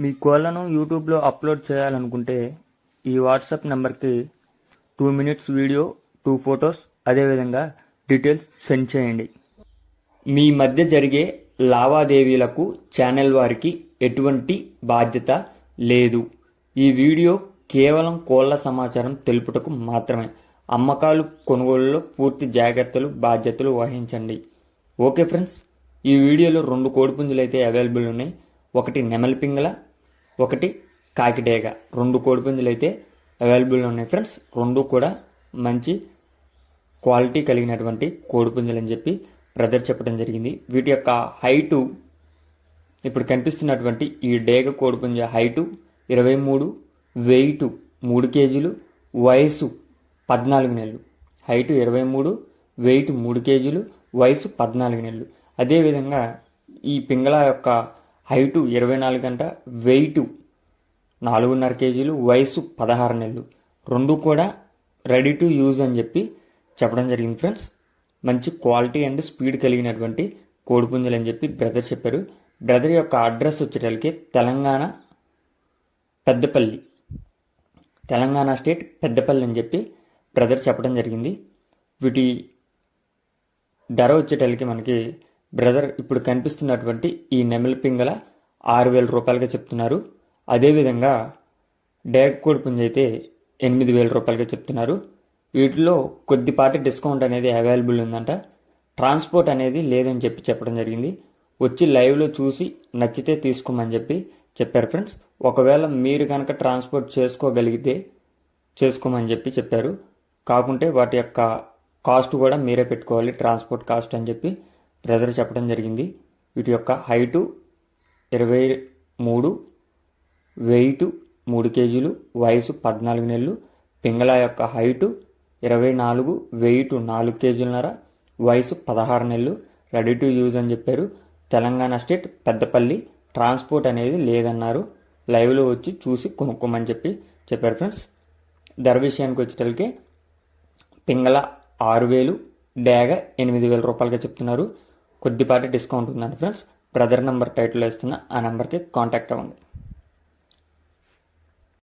మీ కోళ్లను యూట్యూబ్లో అప్లోడ్ చేయాలనుకుంటే ఈ వాట్సాప్ నెంబర్కి 2 minutes వీడియో, 2 photos, అదేవిధంగా డీటెయిల్స్ సెండ్ చేయండి. మీ మధ్య జరిగే లావాదేవీలకు ఛానల్ వారికి ఎటువంటి బాధ్యత లేదు. ఈ వీడియో కేవలం కోళ్ల సమాచారం తెలుపుటకు మాత్రమే. అమ్మకాలు కొనుగోలులో పూర్తి జాగ్రత్తలు బాధ్యతలు వహించండి. ఓకే ఫ్రెండ్స్, ఈ వీడియోలో 2 కోడిపుంజులు అయితే అవైలబుల్ ఉన్నాయి. ఒకటి నెమలి పింగళ, ఒకటి కాకిడేగ. 2 కోడిపుంజులు అయితే అవైలబుల్ ఉన్నాయి ఫ్రెండ్స్. 2 కూడా మంచి క్వాలిటీ కలిగినటువంటి కోడిపుంజులు అని చెప్పి బ్రదర్ చెప్పడం జరిగింది. వీటి యొక్క హైటు ఇప్పుడు కనిపిస్తున్నటువంటి ఈ డేగ కోడిపుంజ హైటు 23, వెయిట్ 3 kgs, వయసు 14 నెలలు. హైటు 23, వెయిట్ 3 kgs, వయసు 14 నెలలు. అదేవిధంగా ఈ పింగళ యొక్క హైటు 24 గంట, వెయిట్ 4.5 kgs, వయసు 16 నెలలు. 2 కూడా రెడీ టు యూజ్ అని చెప్పి చెప్పడం జరిగింది ఫ్రెండ్స్. మంచి క్వాలిటీ అండ్ స్పీడ్ కలిగినటువంటి కోడిపుంజులు అని చెప్పి బ్రదర్ చెప్పారు. బ్రదర్ యొక్క అడ్రస్ వచ్చేటప్పటికి తెలంగాణ స్టేట్ పెద్దపల్లి అని చెప్పి బ్రదర్ చెప్పడం జరిగింది. వీటి ధర వచ్చేటప్పటికి మనకి బ్రదర్ ఇప్పుడు కనిపిస్తున్నటువంటి ఈ నెమలి పింగళ 6,000 రూపాయలుగా చెప్తున్నారు. అదేవిధంగా డేగ కోడిపుంజు అయితే 8,000 రూపాయలుగా చెప్తున్నారు. వీటిలో కొద్దిపాటి డిస్కౌంట్ అనేది అవైలబుల్ ఉందంట. ట్రాన్స్పోర్ట్ అనేది లేదని చెప్పి చెప్పడం జరిగింది. వచ్చి లైవ్లో చూసి నచ్చితే తీసుకోమని చెప్పి చెప్పారు ఫ్రెండ్స్. ఒకవేళ మీరు కనుక ట్రాన్స్పోర్ట్ చేసుకోగలిగితే చేసుకోమని చెప్పి చెప్పారు. కాకుంటే వాటి యొక్క కాస్ట్ కూడా మీరే పెట్టుకోవాలి, ట్రాన్స్పోర్ట్ కాస్ట్ అని చెప్పి బ్రదర్ చెప్పడం జరిగింది. వీటి యొక్క హైటు 23, వెయిట్ 3 kgs, వయసు 14 నెలలు. పింగళ యొక్క హైటు 24, వెయిట్ 4 kgs, వయసు 16 నెలలు. రెడీ టు యూజ్ అని చెప్పారు. తెలంగాణ స్టేట్ పెద్దపల్లి. ట్రాన్స్పోర్ట్ అనేది లేదన్నారు. లైవ్లో వచ్చి చూసి కొనుక్కోమని చెప్పి చెప్పారు ఫ్రెండ్స్. ధర విషయానికి వచ్చేటప్పటికి పింగళ 6,000, డేగ 8,000 రూపాయలుగా చెప్తున్నారు. కొద్దిపాటి డిస్కౌంట్ ఉందండి ఫ్రెండ్స్. బ్రదర్ నెంబర్ టైటిల్లో ఇస్తున్న ఆ నెంబర్కి కాంటాక్ట్ అవ్వండి.